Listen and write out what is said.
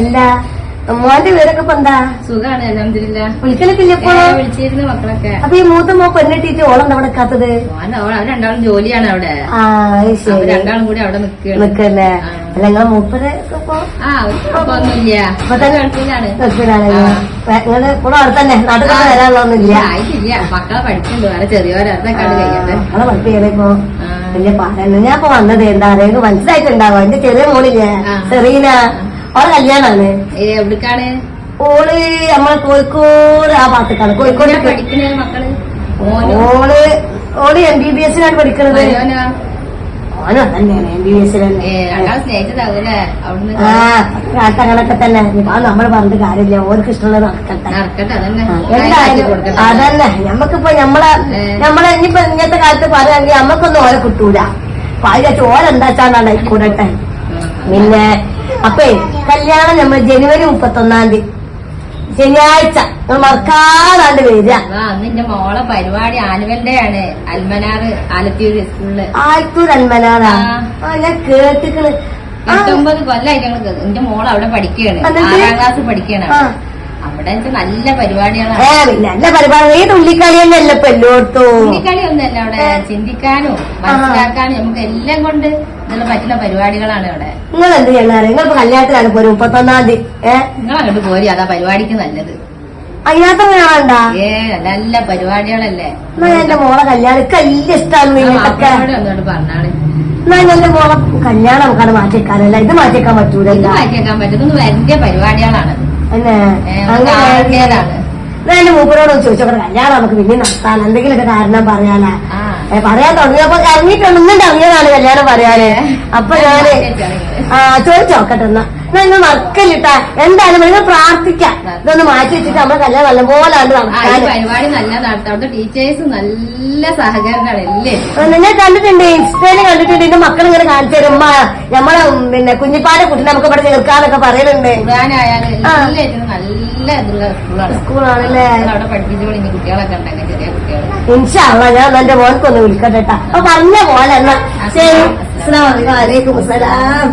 അല്ല മോന്റെ പേരൊക്കെ ഇപ്പൊ എന്താ? സുഖാണ് അൽഹംദുലില്ലാ. വിളിക്കലൊക്കില്ല ഇപ്പൊ? വിളിച്ചിരുന്നു മക്കളൊക്കെ. അപ്പൊ ഈ മൂത്ത മോ പെണ്ണിട്ടിട്ട് ഓളെന്താ അവിടെ നിൽക്കാത്തത്? അവർ രണ്ടാളും ജോലിയാണ് അവിടെ. ശരി, രണ്ടാളും കൂടി അവിടെ നിക്കല്ലേ? അല്ല നിങ്ങളെ മൂപ്പര് ഇപ്പൊ ഒന്നുമില്ല, നിങ്ങള് കൂടെ അവിടെ തന്നെ നാട്ടിൽ വരാനുള്ളതൊന്നുമില്ല? ആയിട്ടില്ല, മക്കളെ പഠിക്കുന്നുണ്ട്, വേറെ ചെറിയവരൊക്കെ കഴിയട്ടെ. മക്കളെ പഠിപ്പിക്കണേ ഇപ്പൊ വലിയ പാടല്ല. ഞാൻ ഇപ്പൊ വന്നത് എന്താ അറിയാ മനസ്സിലായിട്ടുണ്ടാവും. എന്റെ ചെറിയ മോളില്ലേ സെറീന, ഓളെ കല്യാണാണ്. എവിടേക്കാണ്? ഓള് നമ്മളെ കോഴിക്കോട് ആ ഭാഗത്തേക്കാണ്. കോഴിക്കോട് പഠിക്കുന്നത് മക്കള്. ഓള് MBBS പഠിക്കണത്. ഓനോ തന്നെയാണ് MBBS. സ്നേഹിച്ചതാവൂല്ലേ അവിടുന്ന്? കാട്ടങ്ങളൊക്കെ തന്നെ. ഇപ്പൊ നമ്മൾ പറഞ്ഞിട്ട് കാര്യമില്ല, ഓർക്ക് ഇഷ്ടമുള്ളത് നടക്കട്ടെ. അതന്നെ നമ്മക്കിപ്പോ നമ്മളെ ഇനിയിപ്പോ ഇങ്ങനത്തെ കാലത്ത് പറയുകയാണെങ്കിൽ നമ്മക്കൊന്നും ഓരെ കിട്ടൂല. പാചക ഓരെന്താച്ചാണ്ടാണ് കൂടട്ടെ. പിന്നെ അപ്പേ കല്യാണം നമ്മൾ ജനുവരി 31 ശനിയാഴ്ച മറക്കാതാണ്ട് വരിക. നിന്റെ മോളെ പരിപാടി ആനുവൽ ഡേ ആണ്. അൽമനാറ് ആലത്തൂർ സ്കൂളില്. ആലത്തൂർ അൽമനാറാ? ഞാൻ കേട്ടിക്കണ്. 8-9 കൊല്ലായിട്ട് ഞങ്ങള് എന്റെ മോള് അവിടെ പഠിക്കുകയാണ്, 6ാം ക്ലാസ് പഠിക്കുകയാണ്. അവിടെ നല്ല പരിപാടികളാണ്. നല്ല പരിപാടി. ഈ തുള്ളിക്കളി തന്നെയല്ല ഇപ്പൊ എല്ലായിടത്തും. തുള്ളിക്കളി ഒന്നല്ല അവിടെ, ചിന്തിക്കാനും മനസ്സിലാക്കാനും നമുക്ക് എല്ലാം കൊണ്ട് ഇതിന് പറ്റുന്ന പരിപാടികളാണ് അവിടെ. നിങ്ങൾ എന്ത് ചെയ്യണേ? നിങ്ങൾക്ക് കല്യാണത്തിനാണ് പോരും 31 നിങ്ങൾ അങ്ങോട്ട് പോരി, അതാ പരിപാടിക്ക് നല്ലത്. അതിനകത്ത് കാണണ്ട നല്ല പരിപാടികളല്ലേ. എന്റെ മോളെ കല്യാണം വലിയ ഇഷ്ടമാണ്. ഒന്നോട് പറഞ്ഞാണ് എന്റെ മോളെ കല്യാണം നമുക്കത് മാറ്റിവെക്കാനല്ല, ഇത് മാറ്റിവെക്കാൻ പറ്റൂലല്ലോ. മാറ്റിവെക്കാൻ പറ്റുന്നത് വലിയ പരിപാടികളാണ്. എന്റെ മൂപ്പരോട് ചോദിച്ചോട്ടെ, കല്യാണം നമുക്ക് പിന്നെ നടത്താൻ എന്തെങ്കിലുമൊക്കെ കാരണം പറയാനാ. പറയാൻ തുടങ്ങിയപ്പോ ഇറങ്ങിയിട്ടുണ്ടെന്നുണ്ട് അറിയാനാണ് കല്യാണം പറയാന്. അപ്പൊ ഞാന് ചോദിച്ചോക്കട്ടെ എന്നാ നിങ്ങൾ മറക്കല്ലിട്ടാ. എന്തായാലും നിങ്ങൾ പ്രാർത്ഥിക്കാം, ഇതൊന്ന് മാറ്റി വെച്ചിട്ട് നമ്മളെ കല്യാണം നല്ലപോലെ പരിപാടി നല്ല നടത്താം. അവിടെ ടീച്ചേഴ്സ് നല്ല സഹകരണമല്ലേ. ഞാൻ കണ്ടിട്ടുണ്ട്, ഇൻസ്റ്റയില് കണ്ടിട്ടുണ്ട്. എന്റെ മക്കൾ ഇങ്ങനെ കാണിച്ചു തരും, നമ്മളെ പിന്നെ കുഞ്ഞിപ്പാടെ കുട്ടി നമുക്ക് ഇവിടെ ചേർക്കാന്നൊക്കെ പറയുന്നുണ്ട്. നല്ല സ്കൂളാണല്ലേ. അവിടെ പഠിപ്പിച്ചോളി കുട്ടികളൊക്കെ ഉണ്ടെങ്കിൽ ചെറിയ കുട്ടികൾ. ഇൻഷാ അല്ലാഹ് ഞാൻ എന്റെ മോൻക്കൊന്ന് വിളിക്കട്ടെ. അപ്പൊ പറഞ്ഞ പോലെ എന്നാ ശരി. അസ്സലാമു അലൈക്കും. വലൈക്കും അസ്സലാം.